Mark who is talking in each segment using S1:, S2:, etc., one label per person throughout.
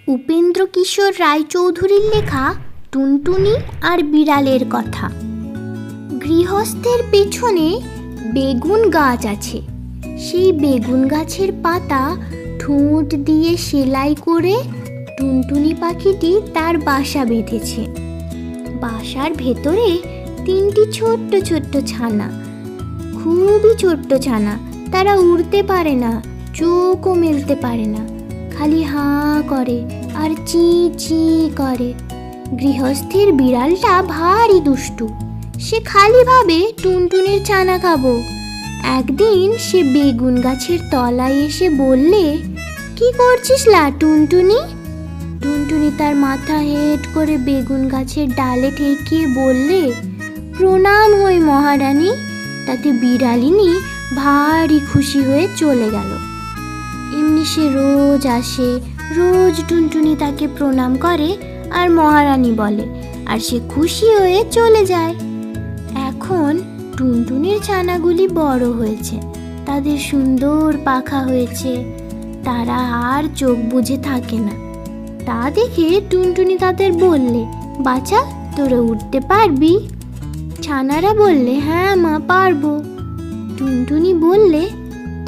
S1: উপেন্দ্র কিশোর রায়চৌধুরীর লেখা টুনটুনি আর বিড়ালের কথা। গৃহস্থের পেছনে বেগুন গাছ আছে। সেই বেগুন গাছের পাতা ঠোঁট দিয়ে সেলাই করে টুনটুনি পাখিটি তার বাসা বেঁধেছে। বাসার ভেতরে 3টি ছোট্ট ছোট্ট ছানা, খুবই ছোট্ট ছানা। তারা উড়তে পারে না, চোখও মেলতে পারে না, খালি হাঁ করে আর চি চি করে। গৃহস্থের বিড়ালটা ভারী দুষ্টু। সে খালি ভাবে টুনটুনির ছানা খাবো। একদিন সে বেগুন গাছের তলায় এসে বললে, কি করছিস লা টুনটুনি? টুনটুনি তার মাথা হেঁট করে বেগুন গাছের ডালে ঠেকিয়ে বললে, প্রণাম হই মহারানী। তাতে বিড়ালিনী ভারী খুশি হয়ে চলে গেল। এমনি সে রোজ আসে, রোজ টুনটুনি তাকে প্রণাম করে আর মহারানী বলে, আর সে খুশি হয়ে চলে যায়। এখন টুনটুনির ছানাগুলি বড় হয়েছে, তাদের সুন্দর পাখা হয়েছে, তারা আর চোখ বুজে থাকে না। তা দেখে টুনটুনি তাদের বললে, বাছা, তোরা উঠতে পারবি? ছানারা বললে, হ্যাঁ মা, পারবো। টুনটুনি বললে,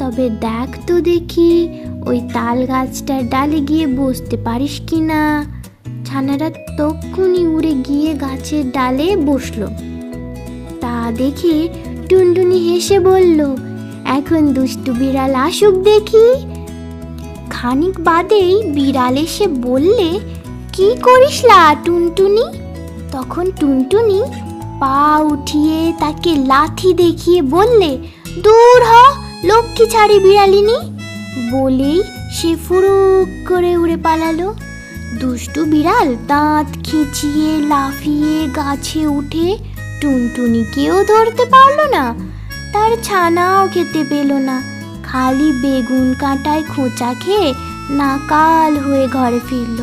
S1: তবে দেখ তো দেখি ওই তাল গাছটার ডালে গিয়ে বসতে পারিস কি না। ছানারা তক্ষুনি উড়ে গিয়ে গাছের ডালে বসলো। তা দেখে টুনটুনি হেসে বলল, এখন দুষ্টু বিড়াল আসুক দেখি। খানিক বাদেই বিড়াল এসে বললে, কি করিস লা টুনটুনি? তখন টুনটুনি পা উঠিয়ে তাকে লাথি দেখিয়ে বললে, দূর হ লক্ষ্মী ছাড়ি বিড়ালিনী। বলেই সে ফুরুক করে উড়ে পালালো। দুষ্টু বিড়াল দাঁত খিচিয়ে লাফিয়ে গাছে উঠে টুনটুনিকেও ধরতে পারলো না, তার ছানাও খেতে পেল না। খালি বেগুন কাঁটায় খোঁচা খেয়ে নাকাল হয়ে ঘরে ফিরল।